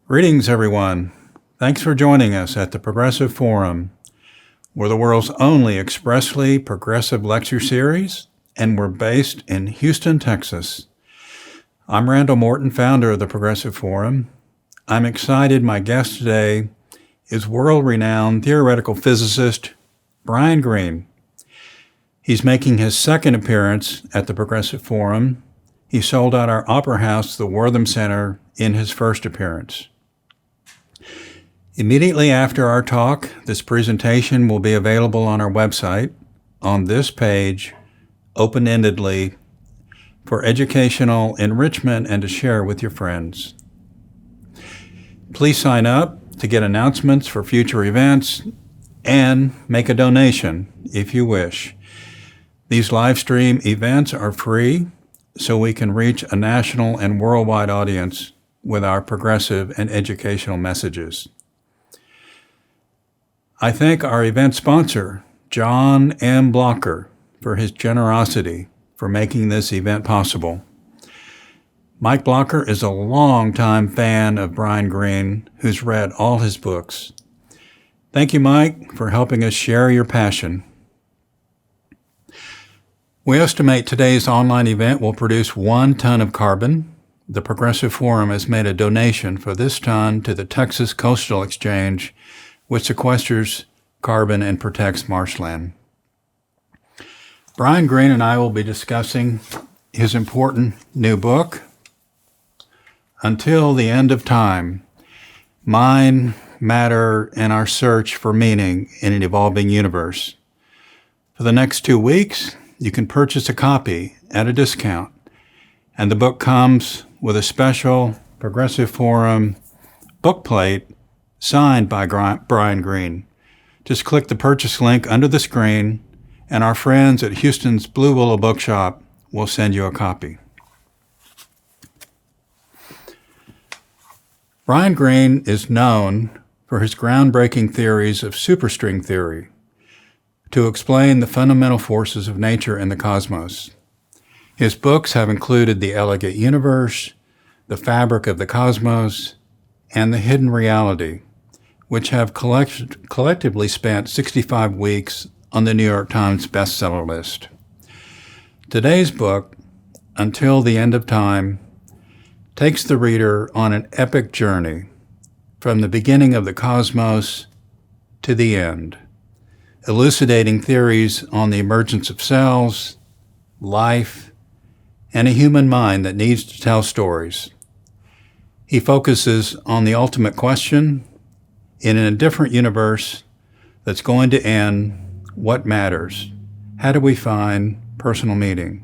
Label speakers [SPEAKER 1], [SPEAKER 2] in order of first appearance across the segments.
[SPEAKER 1] Greetings, everyone. Thanks for joining us at the Progressive Forum. We're the world's only expressly progressive lecture series, and we're based in Houston, Texas. I'm Randall Morton, founder of the Progressive Forum. I'm excited my guest today is world-renowned theoretical physicist Brian Greene. He's making his second appearance at the Progressive Forum. He sold out our opera house, the Wortham Center, in his first appearance. Immediately after our talk, this presentation will be available on our website, on this page, open-endedly, for educational enrichment and to share with your friends. Please sign up to get announcements for future events and make a donation if you wish. These live stream events are free, so we can reach a national and worldwide audience with our progressive and educational messages. I thank our event sponsor, John M. Blocker, for his generosity for making this event possible. Mike Blocker is a longtime fan of Brian Greene, who's read all his books. Thank you, Mike, for helping us share your passion. We estimate today's online event will produce 1 ton of carbon. The Progressive Forum has made a donation for this ton to the Texas Coastal Exchange, which sequesters carbon and protects marshland. Brian Greene and I will be discussing his important new book, Until the End of Time, Mind, Matter, and Our Search for Meaning in an Evolving Universe. For the next 2 weeks, you can purchase a copy at a discount, and the book comes with a special Progressive Forum bookplate signed by Brian Greene. Just click the purchase link under the screen, and our friends at Houston's Blue Willow Bookshop will send you a copy. Brian Greene is known for his groundbreaking theories of superstring theory to explain the fundamental forces of nature and the cosmos. His books have included The Elegant Universe, The Fabric of the Cosmos, and The Hidden Reality, which have collectively spent 65 weeks on the New York Times bestseller list. Today's book, Until the End of Time, takes the reader on an epic journey from the beginning of the cosmos to the end, elucidating theories on the emergence of cells, life, and a human mind that needs to tell stories. He focuses on the ultimate question: in a different universe that's going to end, what matters? How do we find personal meaning?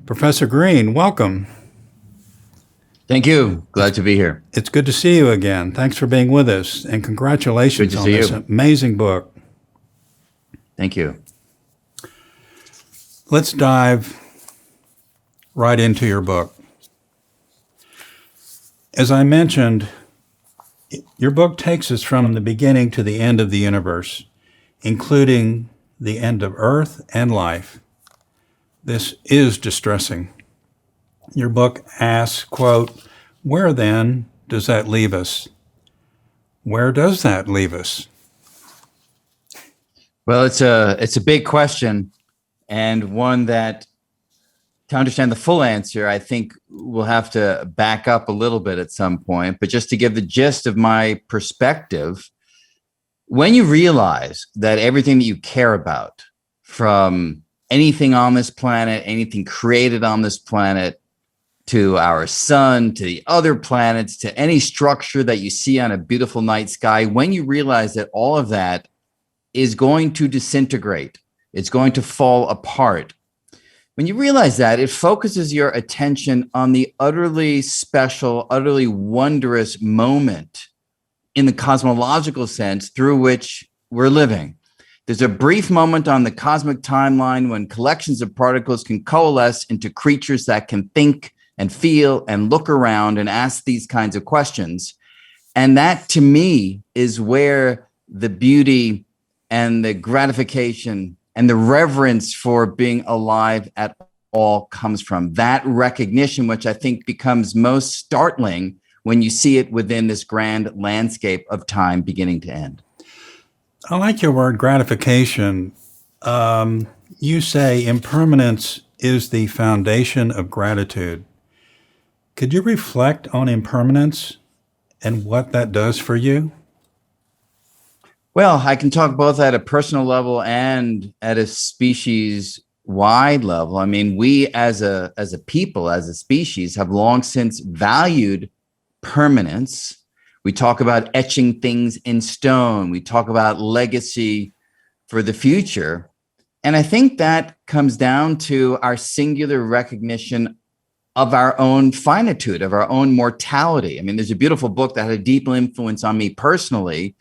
[SPEAKER 1] Professor Greene, welcome.
[SPEAKER 2] Thank you. Glad to be here.
[SPEAKER 1] It's good to see you again. Thanks for being with us, and congratulations on this amazing book.
[SPEAKER 2] Thank you.
[SPEAKER 1] Let's dive right into your book. As I mentioned, your book takes us from the beginning to the end of the universe, including the end of Earth and life. This is distressing. Your book asks, quote, "Where then does that leave us?" Where does that leave us?
[SPEAKER 2] Well, it's a big question, and one that, to understand the full answer, I think we'll have to back up a little bit at some point. But just to give the gist of my perspective, when you realize that everything that you care about, from anything on this planet, anything created on this planet, to our sun, to the other planets, to any structure that you see on a beautiful night sky, when you realize that all of that is going to disintegrate, it's going to fall apart. When you realize that, it focuses your attention on the utterly special, utterly wondrous moment in the cosmological sense through which we're living. There's a brief moment on the cosmic timeline when collections of particles can coalesce into creatures that can think and feel and look around and ask these kinds of questions. And that, to me, is where the beauty and the gratification and the reverence for being alive at all comes from. That recognition, which I think becomes most startling when you see it within this grand landscape of time beginning to end.
[SPEAKER 1] I like your word gratification. You say impermanence is the foundation of gratitude. Could you reflect on impermanence and what that does for you?
[SPEAKER 2] Well, I can talk both at a personal level and at a species wide level. I mean, we as a people, as a species, have long since valued permanence. We talk about etching things in stone. We talk about legacy for the future. And I think that comes down to our singular recognition of our own finitude, of our own mortality. I mean, there's a beautiful book that had a deep influence on me personally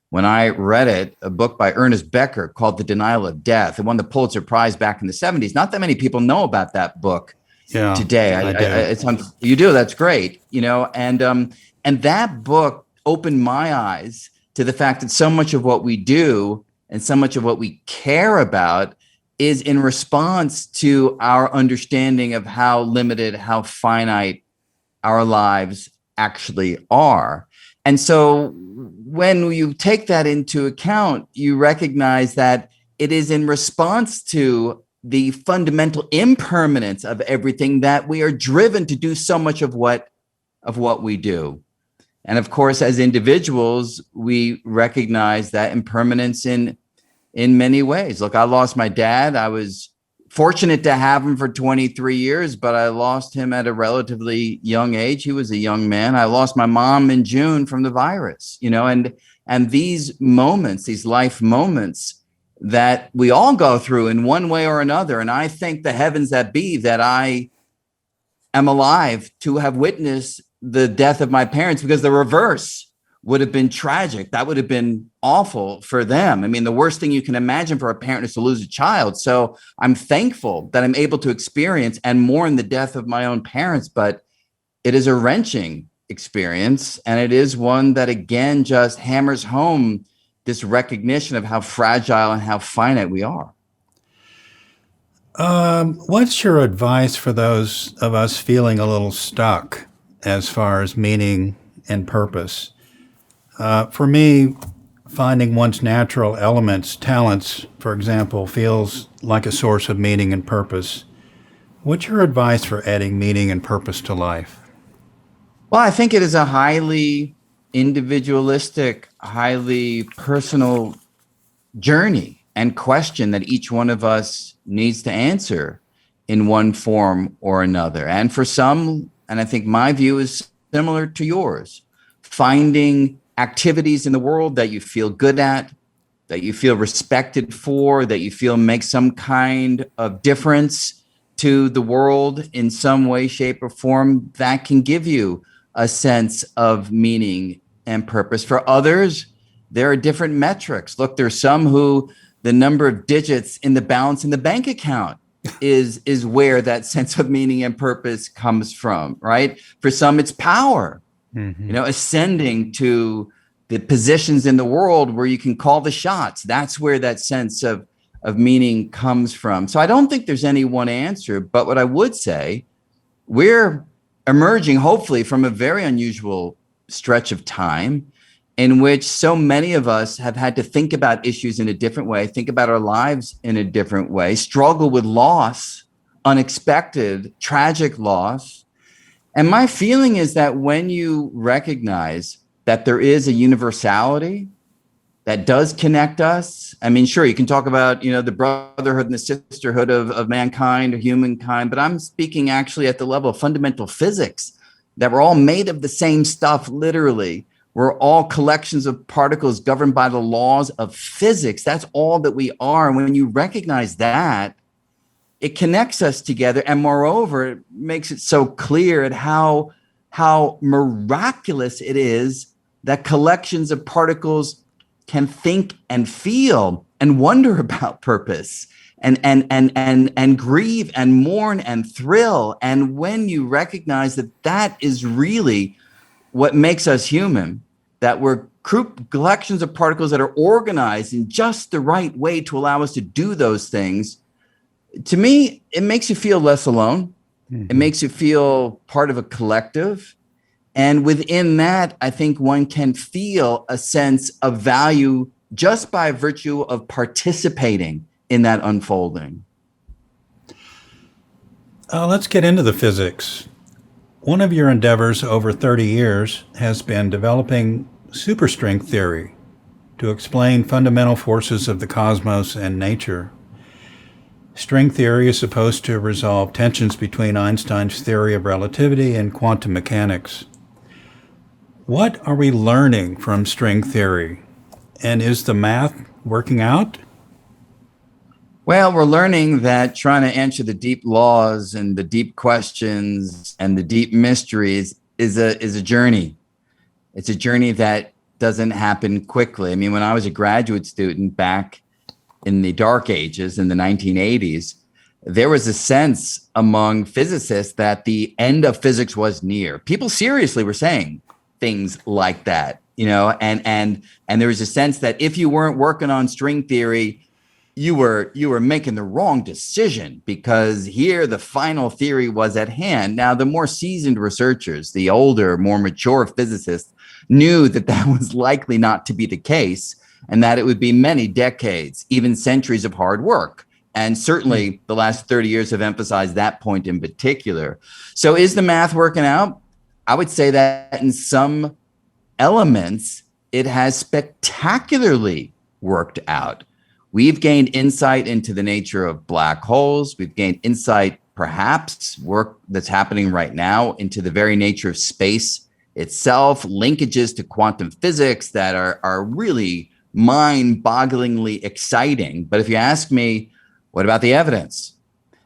[SPEAKER 2] when I read it, a book by Ernest Becker called The Denial of Death. It won the Pulitzer Prize back in the 70s. Not that many people know about that book today.
[SPEAKER 1] I do.
[SPEAKER 2] It's on, you do, that's great. You know, and that book opened my eyes to the fact that so much of what we do and so much of what we care about is in response to our understanding of how limited, how finite our lives actually are. And so when you take that into account, you recognize that it is in response to the fundamental impermanence of everything that we are driven to do so much of what we do. And of course, as individuals, we recognize that impermanence in many ways. Look, I lost my dad. I was fortunate to have him for 23 years, but I lost him at a relatively young age. He was a young man. I lost my mom in June from the virus, you know, and these moments, these life moments that we all go through in one way or another. And I thank the heavens that be that I am alive to have witnessed the death of my parents, because the reverse would have been tragic. That would have been awful for them. I mean, the worst thing you can imagine for a parent is to lose a child. So I'm thankful that I'm able to experience and mourn the death of my own parents, but it is a wrenching experience. And it is one that, again, just hammers home this recognition of how fragile and how finite we are.
[SPEAKER 1] What's your advice for those of us feeling a little stuck as far as meaning and purpose? For me, finding one's natural elements, talents, for example, feels like a source of meaning and purpose. What's your advice for adding meaning and purpose to life?
[SPEAKER 2] Well, I think it is a highly individualistic, highly personal journey and question that each one of us needs to answer in one form or another. And for some, and I think my view is similar to yours, finding activities in the world that you feel good at, that you feel respected for, that you feel make some kind of difference to the world in some way, shape, or form, that can give you a sense of meaning and purpose. For others, there are different metrics. Look, there's some who the number of digits in the balance in the bank account is where that sense of meaning and purpose comes from, right? For some, it's power.
[SPEAKER 1] Mm-hmm.
[SPEAKER 2] You know, ascending to the positions in the world where you can call the shots. That's where that sense of meaning comes from. So I don't think there's any one answer, but what I would say, we're emerging hopefully from a very unusual stretch of time in which so many of us have had to think about issues in a different way, think about our lives in a different way, struggle with loss, unexpected, tragic loss. And my feeling is that when you recognize that there is a universality that does connect us, I mean, sure, you can talk about, you know, the brotherhood and the sisterhood of mankind or humankind, but I'm speaking actually at the level of fundamental physics, that we're all made of the same stuff, literally. We're all collections of particles governed by the laws of physics. That's all that we are. And when you recognize that, it connects us together. And moreover, it makes it so clear at how miraculous it is that collections of particles can think and feel and wonder about purpose and grieve and mourn and thrill. And when you recognize that that is really what makes us human, that we're collections of particles that are organized in just the right way to allow us to do those things, to me, it makes you feel less alone. Mm-hmm. It makes you feel part of a collective. And within that, I think one can feel a sense of value just by virtue of participating in that unfolding.
[SPEAKER 1] Let's get into the physics. One of your endeavors over 30 years has been developing superstring theory to explain fundamental forces of the cosmos and nature. String theory is supposed to resolve tensions between Einstein's theory of relativity and quantum mechanics. What are we learning from string theory? And is the math working out?
[SPEAKER 2] Well, we're learning that trying to answer the deep laws and the deep questions and the deep mysteries is a journey. It's a journey that doesn't happen quickly. I mean, when I was a graduate student back in the dark ages in the 1980s, there was a sense among physicists that the end of physics was near. People seriously were saying things like that, and there was a sense that if you weren't working on string theory, you were making the wrong decision, because here the final theory was at hand. Now, the more seasoned researchers, the older, more mature physicists, knew that that was likely not to be the case, and that it would be many decades, even centuries of hard work. And certainly the last 30 years have emphasized that point in particular. So is the math working out? I would say that in some elements, it has spectacularly worked out. We've gained insight into the nature of black holes. We've gained insight, perhaps work that's happening right now, into the very nature of space itself, linkages to quantum physics that are really mind-bogglingly exciting. But if you ask me, what about the evidence?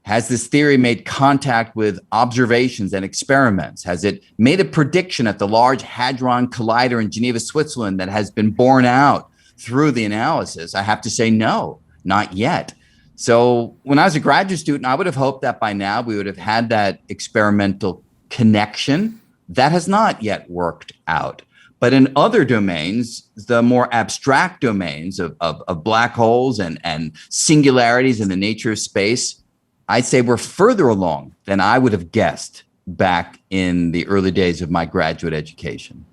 [SPEAKER 2] Has this theory made contact with observations and experiments? Has it made a prediction at the Large Hadron Collider in Geneva, Switzerland, that has been borne out through the analysis? I have to say no, not yet. So when I was a graduate student, I would have hoped that by now we would have had that experimental connection. That has not yet worked out. But in other domains, the more abstract domains of black holes and singularities in the nature of space, I'd say we're further along than I would have guessed back in the early days of my graduate education.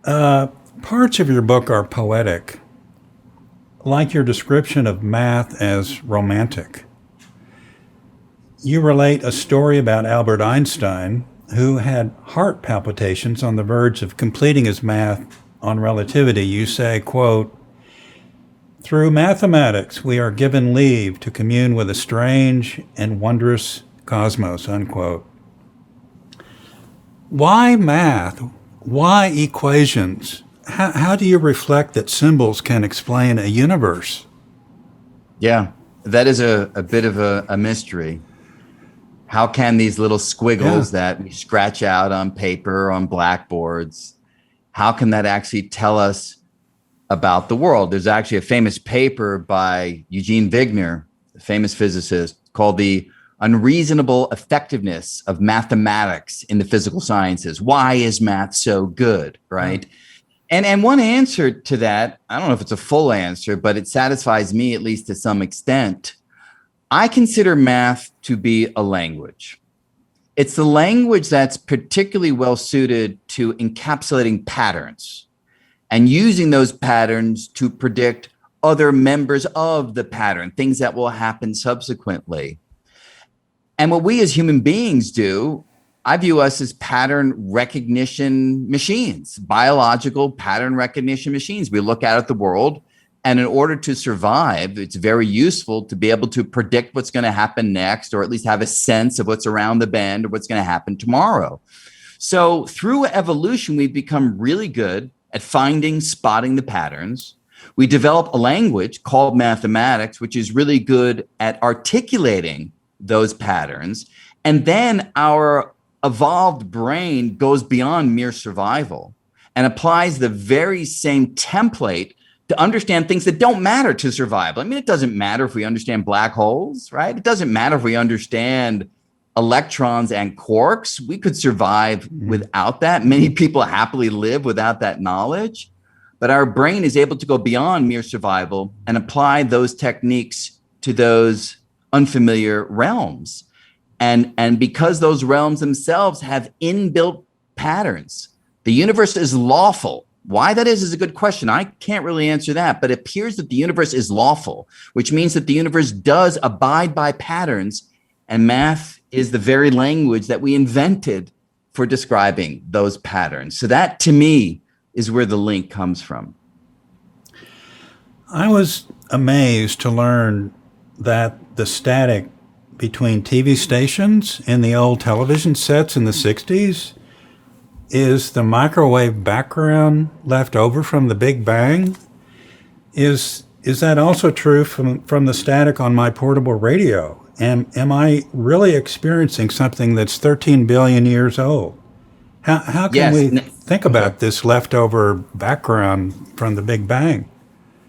[SPEAKER 1] Parts of your book are poetic, like your description of math as romantic. You relate a story about Albert Einstein, who had heart palpitations on the verge of completing his math on relativity. You say, quote, "Through mathematics, we are given leave to commune with a strange and wondrous cosmos," unquote. Why math? Why equations? How do you reflect that symbols can explain a universe?
[SPEAKER 2] Yeah, that is a bit of a mystery. How can these little squiggles that we scratch out on paper, on blackboards, how can that actually tell us about the world? There's actually a famous paper by Eugene Wigner, a famous physicist, called The Unreasonable Effectiveness of Mathematics in the Physical Sciences. Why is math so good, right? And one answer to that, I don't know if it's a full answer, but it satisfies me at least to some extent. I consider math to be a language. It's the language that's particularly well suited to encapsulating patterns and using those patterns to predict other members of the pattern, things that will happen subsequently. And what we as human beings do, I view us as pattern recognition machines, biological pattern recognition machines. We look out at the world, and in order to survive, it's very useful to be able to predict what's going to happen next, or at least have a sense of what's around the bend or what's going to happen tomorrow. So through evolution, we've become really good at spotting the patterns. We develop a language called mathematics, which is really good at articulating those patterns. And then our evolved brain goes beyond mere survival and applies the very same template to understand things that don't matter to survival. I mean, it doesn't matter if we understand black holes, right? It doesn't matter if we understand electrons and quarks. We could survive without that. Many people happily live without that knowledge. But our brain is able to go beyond mere survival and apply those techniques to those unfamiliar realms. And because those realms themselves have inbuilt patterns, the universe is lawful. Why that is a good question. I can't really answer that, but it appears that the universe is lawful, which means that the universe does abide by patterns, and math is the very language that we invented for describing those patterns. So that, to me, is where the link comes from.
[SPEAKER 1] I was amazed to learn that the static between TV stations in the old television sets in the 60s is the microwave background left over from the Big Bang. Is that also true from the static on my portable radio? Am I really experiencing something that's 13 billion years old? How can we think about this leftover background from the Big Bang?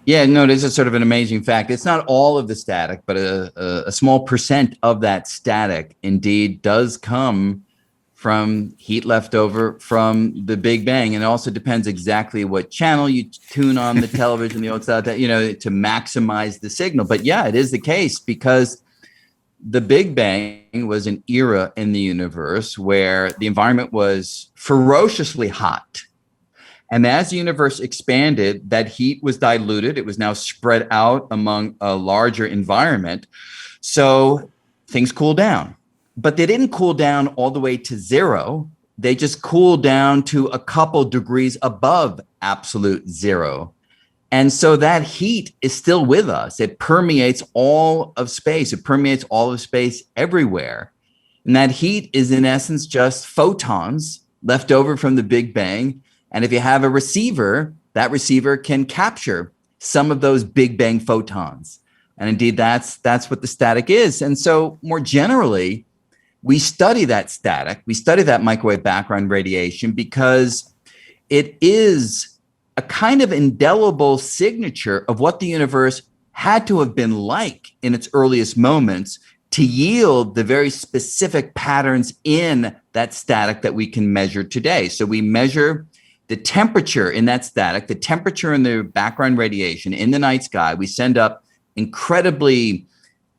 [SPEAKER 2] Yeah, no, this is sort of an amazing fact. It's not all of the static, but a small percent of that static indeed does come from heat left over from the Big Bang. And it also depends exactly what channel you tune on the television, the old style, to maximize the signal. But yeah, it is the case because the Big Bang was an era in the universe where the environment was ferociously hot. And as the universe expanded, that heat was diluted. It was now spread out among a larger environment. So things cooled down. But they didn't cool down all the way to zero. They just cooled down to a couple degrees above absolute zero. And so that heat is still with us. It permeates all of space. It permeates all of space everywhere. And that heat is, in essence, just photons left over from the Big Bang. And if you have a receiver, that receiver can capture some of those Big Bang photons. And indeed, that's what the static is. And so more generally, we study that static. We study that microwave background radiation because it is a kind of indelible signature of what the universe had to have been like in its earliest moments to yield the very specific patterns in that static that we can measure today. So we measure the temperature in that static, the temperature in the background radiation in the night sky. We send up incredibly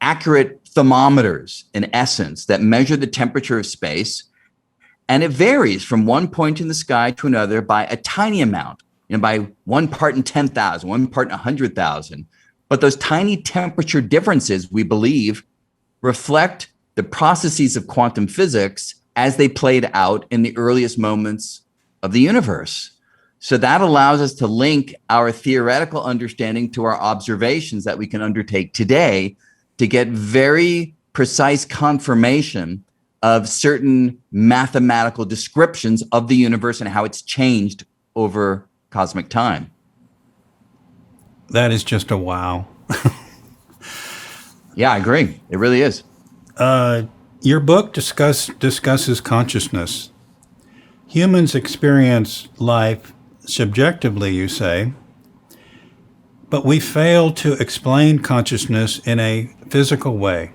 [SPEAKER 2] accurate thermometers, in essence, that measure the temperature of space. And it varies from one point in the sky to another by a tiny amount, by 1 part in 10,000, 1 part in 100,000. But those tiny temperature differences, we believe, reflect the processes of quantum physics as they played out in the earliest moments of the universe. So that allows us to link our theoretical understanding to our observations that we can undertake today to get very precise confirmation of certain mathematical descriptions of the universe and how it's changed over cosmic time.
[SPEAKER 1] That is just a wow.
[SPEAKER 2] Yeah, I agree. It really is.
[SPEAKER 1] Your book discusses consciousness. Humans experience life subjectively, you say, but we fail to explain consciousness in a physical way.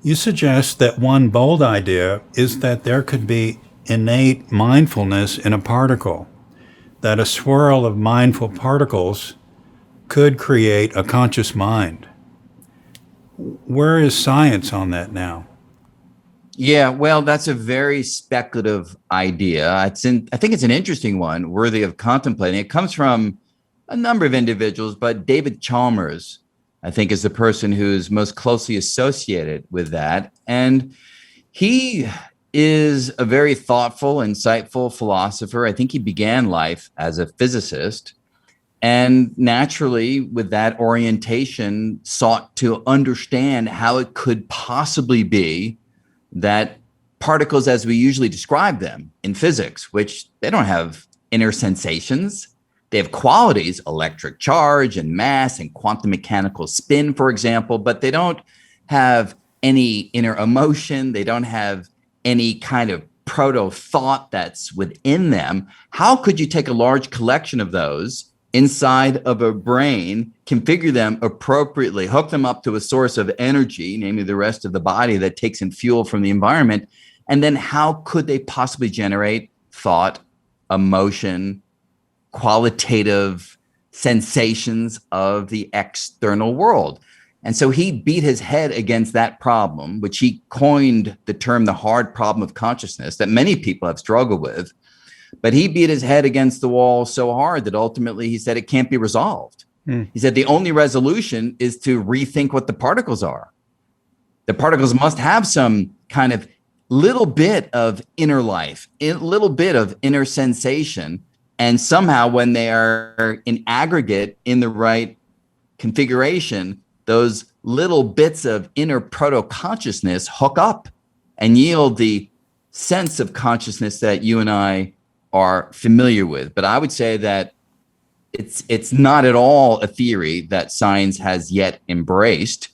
[SPEAKER 1] You suggest that one bold idea is that there could be innate mindfulness in a particle, that a swirl of mindful particles could create a conscious mind. Where is science on that now?
[SPEAKER 2] Yeah, well, that's a very speculative idea. I think it's an interesting one, worthy of contemplating. It comes from a number of individuals, but David Chalmers, I think, is the person who's most closely associated with that. And he is a very thoughtful, insightful philosopher. I think he began life as a physicist, and naturally, with that orientation, sought to understand how it could possibly be that particles, as we usually describe them in physics, which they don't have inner sensations, they have qualities, electric charge and mass and quantum mechanical spin, for example, but they don't have any inner emotion. They don't have any kind of proto thought that's within them. How could you take a large collection of those inside of a brain, configure them appropriately, hook them up to a source of energy, namely the rest of the body that takes in fuel from the environment, and then how could they possibly generate thought, emotion, qualitative sensations of the external world? And so he beat his head against that problem, which he coined the term the hard problem of consciousness that many people have struggled with. But he beat his head against the wall so hard that ultimately he said it can't be resolved. He said the only resolution is to rethink what the particles are. The particles must have some kind of little bit of inner life, a little bit of inner sensation. And somehow when they are in aggregate in the right configuration, those little bits of inner proto-consciousness hook up and yield the sense of consciousness that you and I are familiar with. But I would say that it's not at all a theory that science has yet embraced.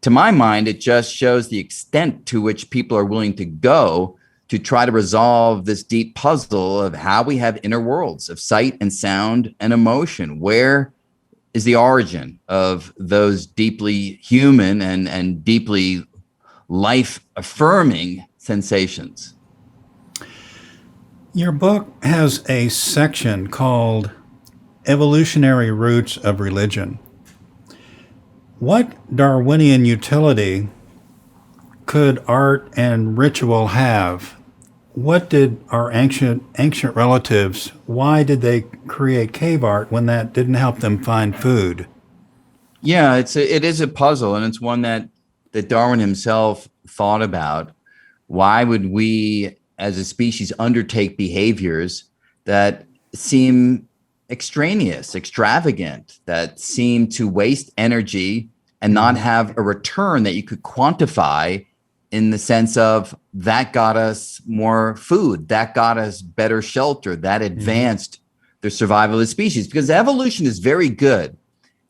[SPEAKER 2] To my mind, it just shows the extent to which people are willing to go to try to resolve this deep puzzle of how we have inner worlds of sight and sound and emotion. Where is the origin of those deeply human and deeply life-affirming sensations?
[SPEAKER 1] Your book has a section called Evolutionary Roots of Religion. What Darwinian utility could art and ritual have? What did our ancient relatives, why did they create cave art when that didn't help them find food?
[SPEAKER 2] Yeah, it is a puzzle, and it's one that Darwin himself thought about. Why would we as a species undertake behaviors that seem extraneous, extravagant, that seem to waste energy and not have a return that you could quantify in the sense of that got us more food, that got us better shelter, that advanced the survival of the species? Because evolution is very good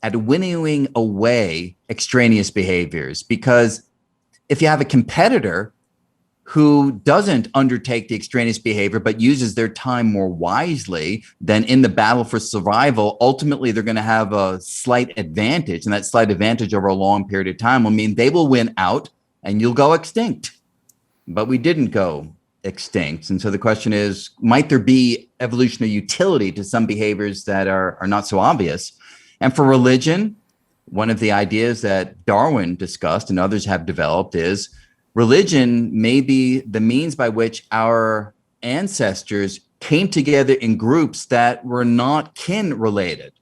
[SPEAKER 2] at winnowing away extraneous behaviors. Because if you have a competitor who doesn't undertake the extraneous behavior, but uses their time more wisely, then in the battle for survival, ultimately they're going to have a slight advantage. And that slight advantage over a long period of time will mean they will win out and you'll go extinct. But we didn't go extinct. And so the question is, might there be evolutionary utility to some behaviors that are not so obvious? And for religion, one of the ideas that Darwin discussed and others have developed is religion may be the means by which our ancestors came together in groups that were not kin related.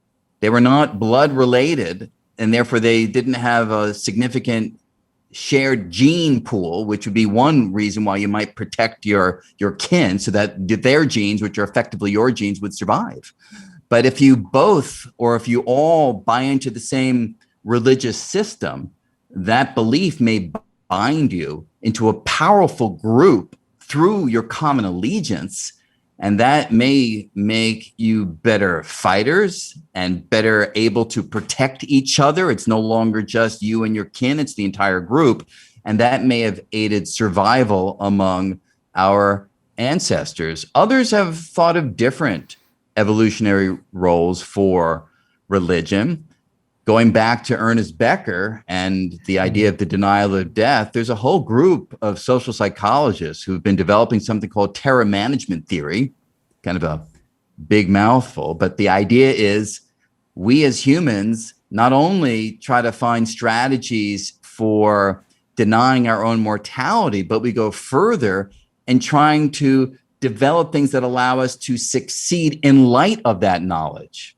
[SPEAKER 2] They were not blood related, and therefore they didn't have a significant shared gene pool, which would be one reason why you might protect your kin so that their genes, which are effectively your genes, would survive. But if you both, or if you all buy into the same religious system, that belief may bind you into a powerful group through your common allegiance. And that may make you better fighters and better able to protect each other. It's no longer just you and your kin, it's the entire group. And that may have aided survival among our ancestors. Others have thought of different evolutionary roles for religion. Going back to Ernest Becker and the idea of the denial of death, there's a whole group of social psychologists who've been developing something called terror management theory, kind of a big mouthful. But the idea is we as humans not only try to find strategies for denying our own mortality, but we go further and trying to develop things that allow us to succeed in light of that knowledge.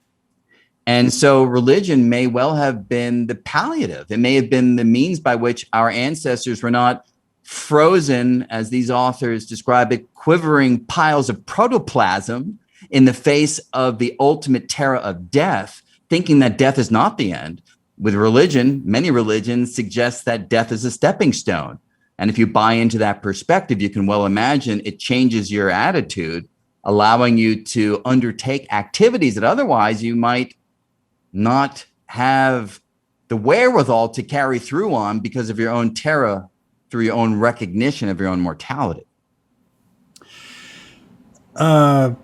[SPEAKER 2] And so religion may well have been the palliative. It may have been the means by which our ancestors were not frozen, as these authors describe it, quivering piles of protoplasm in the face of the ultimate terror of death, thinking that death is not the end. With religion, many religions suggest that death is a stepping stone. And if you buy into that perspective, you can well imagine it changes your attitude, allowing you to undertake activities that otherwise you might not have the wherewithal to carry through on because of your own terror, through your own recognition of your own mortality.
[SPEAKER 1] In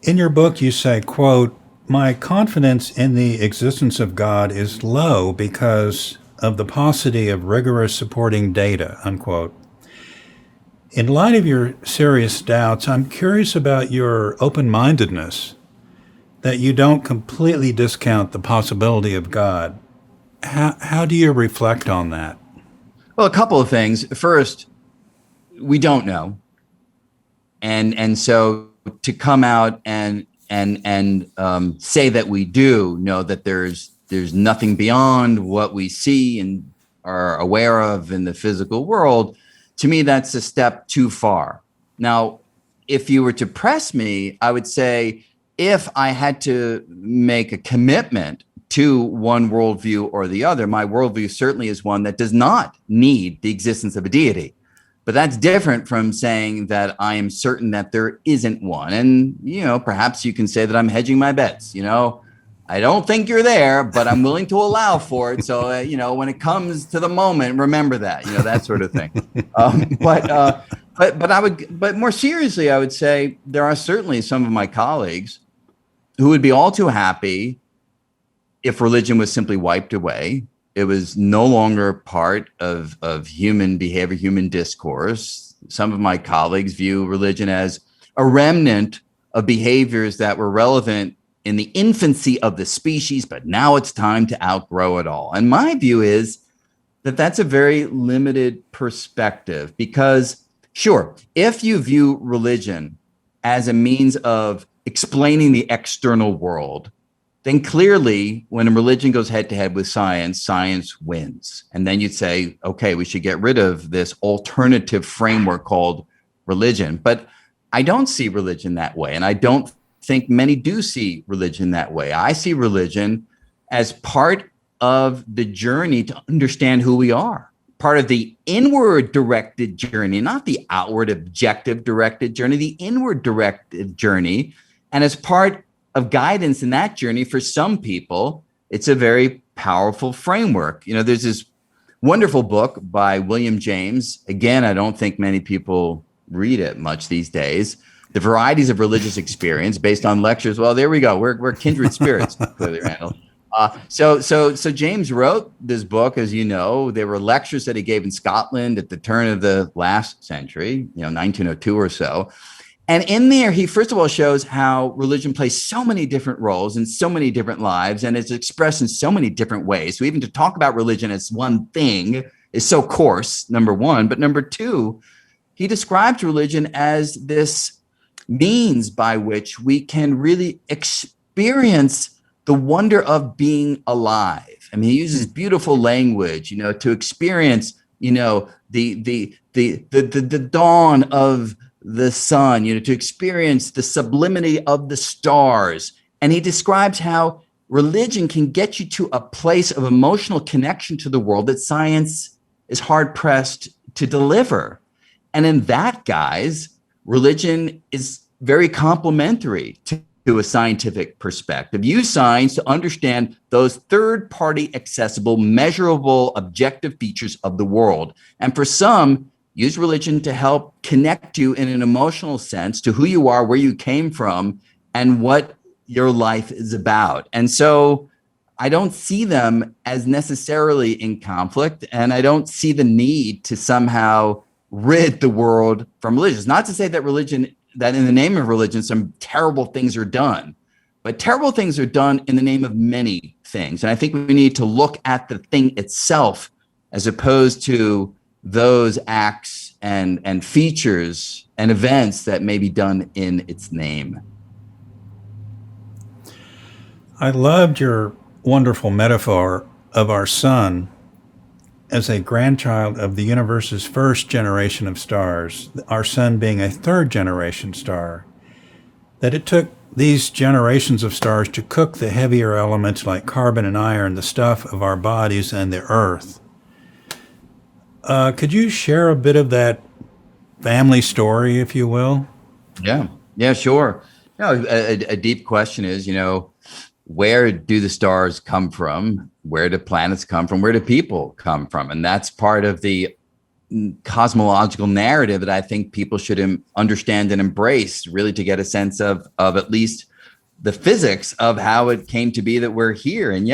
[SPEAKER 1] your book, you say, quote, "My confidence in the existence of God is low because of the paucity of rigorous supporting data," unquote. In light of your serious doubts, I'm curious about your open-mindedness, that you don't completely discount the possibility of God. How do you reflect on that?
[SPEAKER 2] Well, a couple of things. First, we don't know, and so to come out and say that we do know that there's nothing beyond what we see and are aware of in the physical world. To me, that's a step too far. Now, if you were to press me, I would say if I had to make a commitment to one worldview or the other, my worldview certainly is one that does not need the existence of a deity. But that's different from saying that I am certain that there isn't one. And, perhaps you can say that I'm hedging my bets. I don't think you're there, but I'm willing to allow for it. So, when it comes to the moment, remember that, that sort of thing. But more seriously, I would say there are certainly some of my colleagues who would be all too happy if religion was simply wiped away. It was no longer part of human behavior, human discourse. Some of my colleagues view religion as a remnant of behaviors that were relevant in the infancy of the species, but now it's time to outgrow it all. And my view is that that's a very limited perspective because, sure, if you view religion as a means of explaining the external world, then clearly when a religion goes head to head with science, science wins. And then you'd say, okay, we should get rid of this alternative framework called religion. But I don't see religion that way. And I don't think many do see religion that way. I see religion as part of the journey to understand who we are, part of the inward directed journey, not the outward objective directed journey, the inward directed journey. And as part of guidance in that journey, for some people, it's a very powerful framework. There's this wonderful book by William James. Again, I don't think many people read it much these days. The Varieties of Religious Experience, based on lectures. Well, there we go. We're kindred spirits, clearly, Randall. So James wrote this book, as you know. There were lectures that he gave in Scotland at the turn of the last century, 1902 or so. And in there, he first of all shows how religion plays so many different roles in so many different lives, and it's expressed in so many different ways. So even to talk about religion as one thing is so coarse, number one. But number two, he describes religion as this means by which we can really experience the wonder of being alive. I mean, he uses beautiful language, to experience, the dawn of the sun, to experience the sublimity of the stars. And he describes how religion can get you to a place of emotional connection to the world that science is hard pressed to deliver. And in that guise, religion is very complementary to a scientific perspective. Use science to understand those third-party accessible, measurable, objective features of the world. And for some, use religion to help connect you in an emotional sense to who you are, where you came from, and what your life is about. And so I don't see them as necessarily in conflict, and I don't see the need to somehow rid the world from religion. It's not to say that in the name of religion, some terrible things are done, but terrible things are done in the name of many things. And I think we need to look at the thing itself as opposed to those acts and features and events that may be done in its name.
[SPEAKER 1] I loved your wonderful metaphor of our sun as a grandchild of the universe's first generation of stars, our sun being a third generation star, that it took these generations of stars to cook the heavier elements like carbon and iron, the stuff of our bodies and the earth. Could you share a bit of that family story, if you will?
[SPEAKER 2] Yeah, sure. A deep question is, where do the stars come from? Where do planets come from? Where do people come from? And that's part of the cosmological narrative that I think people should understand and embrace, really, to get a sense of at least the physics of how it came to be that we're here. And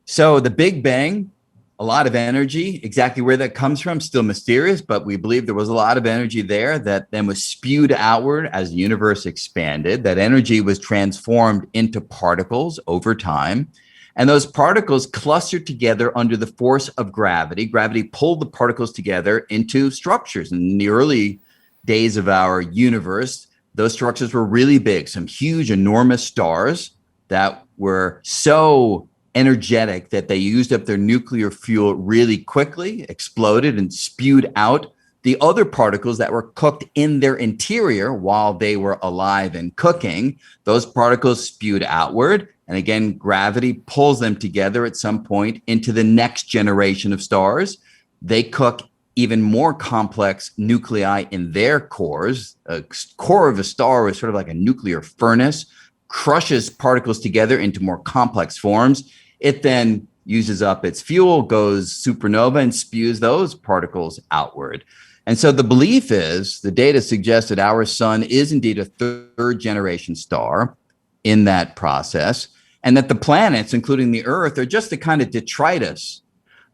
[SPEAKER 2] so the Big Bang, a lot of energy. Exactly where that comes from, still mysterious, but we believe there was a lot of energy there that then was spewed outward as the universe expanded. That energy was transformed into particles over time. And those particles clustered together under the force of gravity. Gravity pulled the particles together into structures. In the early days of our universe, those structures were really big, some huge, enormous stars that were so energetic that they used up their nuclear fuel really quickly, exploded, and spewed out the other particles that were cooked in their interior while they were alive and cooking. Those particles spewed outward. And again, gravity pulls them together at some point into the next generation of stars. They cook even more complex nuclei in their cores. A core of a star is sort of like a nuclear furnace, crushes particles together into more complex forms. It then uses up its fuel, goes supernova, and spews those particles outward. And so the belief is, the data suggests that our sun is indeed a third generation star in that process, and that the planets, including the Earth, are just the kind of detritus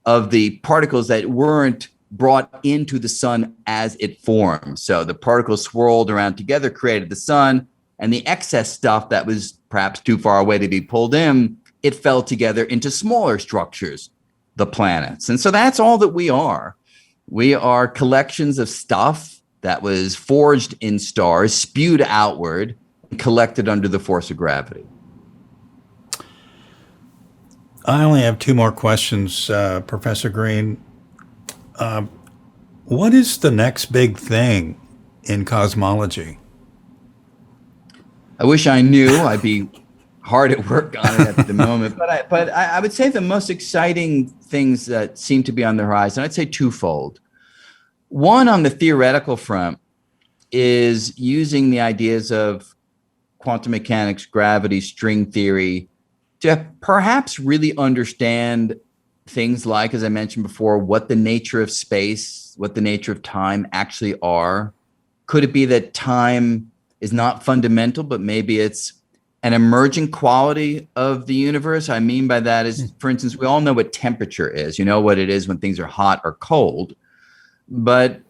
[SPEAKER 2] of the particles that weren't brought into the sun as it formed. So the particles swirled around together, created the sun, and the excess stuff that was perhaps too far away to be pulled in, it fell together into smaller structures, the planets. And so that's all that we are. We are collections of stuff that was forged in stars, spewed outward, and collected under the force of gravity.
[SPEAKER 1] I only have two more questions, Professor Greene. What is the next big thing in cosmology?
[SPEAKER 2] I wish I knew. I'd be hard at work on it at the moment. But I would say the most exciting things that seem to be on the horizon, I'd say twofold. One, on the theoretical front, is using the ideas of quantum mechanics, gravity, string theory to perhaps really understand things like, as I mentioned before, what the nature of space, what the nature of time actually are. Could it be that time is not fundamental, but maybe it's an emerging quality of the universe? I mean by that is, for instance, we all know what temperature is. You know what it is when things are hot or cold. But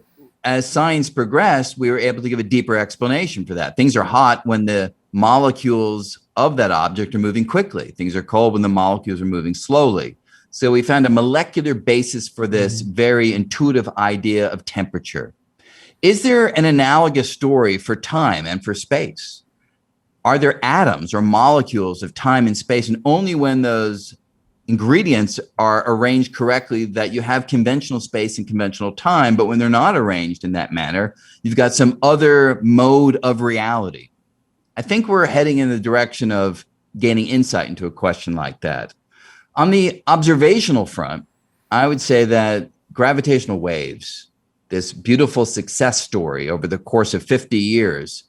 [SPEAKER 2] as science progressed, we were able to give a deeper explanation for that. Things are hot when the molecules of that object are moving quickly. Things are cold when the molecules are moving slowly. So we found a molecular basis for this very intuitive idea of temperature. Is there an analogous story for time and for space? Are there atoms or molecules of time and space? And only when those ingredients are arranged correctly that you have conventional space and conventional time, but when they're not arranged in that manner, you've got some other mode of reality. I think we're heading in the direction of gaining insight into a question like that. On the observational front, I would say that gravitational waves, this beautiful success story over the course of 50 years,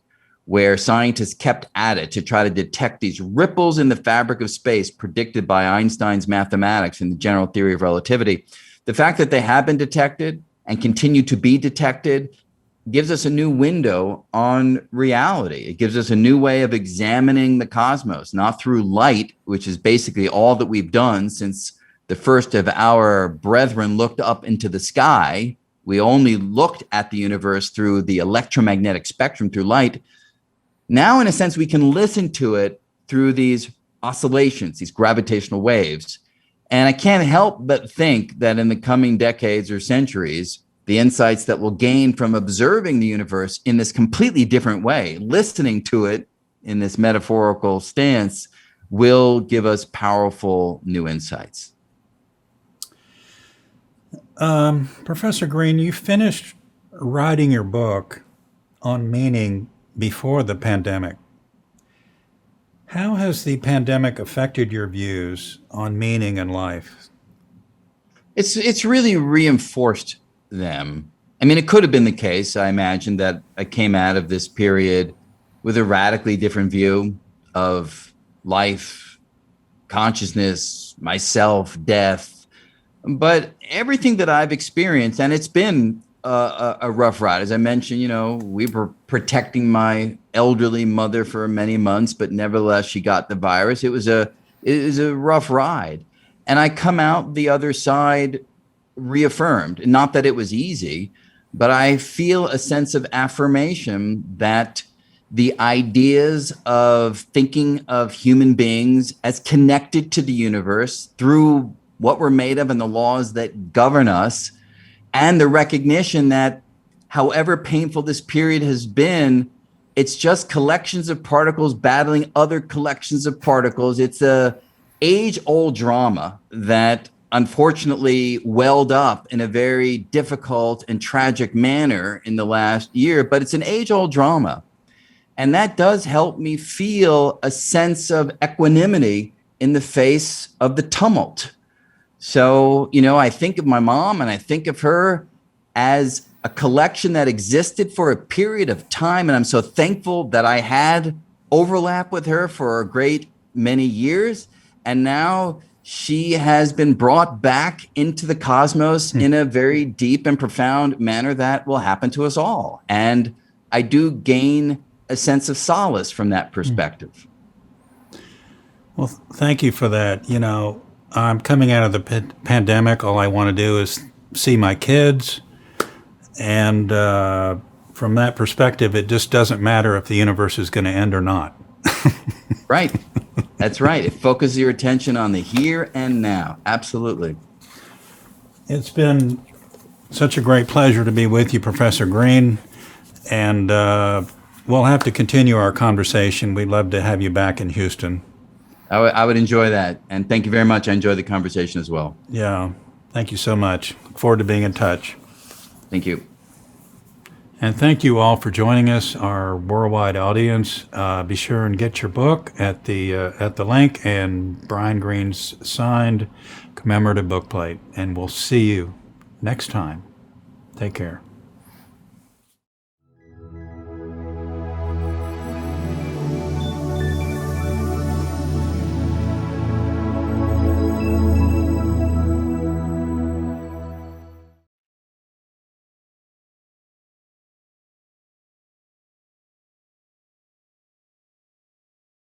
[SPEAKER 2] where scientists kept at it to try to detect these ripples in the fabric of space predicted by Einstein's mathematics and the general theory of relativity. The fact that they have been detected and continue to be detected gives us a new window on reality. It gives us a new way of examining the cosmos, not through light, which is basically all that we've done since the first of our brethren looked up into the sky. We only looked at the universe through the electromagnetic spectrum, through light. Now, in a sense, we can listen to it through these oscillations, these gravitational waves. And I can't help but think that in the coming decades or centuries, the insights that we'll gain from observing the universe in this completely different way, listening to it in this metaphorical stance, will give us powerful new insights.
[SPEAKER 1] Professor Greene, you finished writing your book on meaning before the pandemic. How has the pandemic affected your views on meaning in life?
[SPEAKER 2] It's really reinforced them. I mean, it could have been the case, I imagine, that I came out of this period with a radically different view of life, consciousness, myself, death. But everything that I've experienced, and it's been a rough ride. As I mentioned, we were protecting my elderly mother for many months, but nevertheless, she got the virus. It was a rough ride. And I come out the other side reaffirmed. Not that it was easy, but I feel a sense of affirmation that the ideas of thinking of human beings as connected to the universe through what we're made of and the laws that govern us, and the recognition that however painful this period has been, it's just collections of particles battling other collections of particles. It's a age-old drama that unfortunately welled up in a very difficult and tragic manner in the last year, but it's an age-old drama. And that does help me feel a sense of equanimity in the face of the tumult. So, I think of my mom and I think of her as a collection that existed for a period of time. And I'm so thankful that I had overlap with her for a great many years. And now she has been brought back into the cosmos in a very deep and profound manner that will happen to us all. And I do gain a sense of solace from that perspective.
[SPEAKER 1] Well, thank you for that. I'm coming out of the pandemic. All I want to do is see my kids. And from that perspective, it just doesn't matter if the universe is going to end or not.
[SPEAKER 2] Right. That's right. It focuses your attention on the here and now. Absolutely.
[SPEAKER 1] It's been such a great pleasure to be with you, Professor Greene. And we'll have to continue our conversation. We'd love to have you back in Houston.
[SPEAKER 2] I would enjoy that. And thank you very much. I enjoyed the conversation as well.
[SPEAKER 1] Yeah. Thank you so much. Look forward to being in touch.
[SPEAKER 2] Thank you.
[SPEAKER 1] And thank you all for joining us, our worldwide audience. Be sure and get your book at the link and Brian Greene's signed commemorative bookplate. And we'll see you next time. Take care.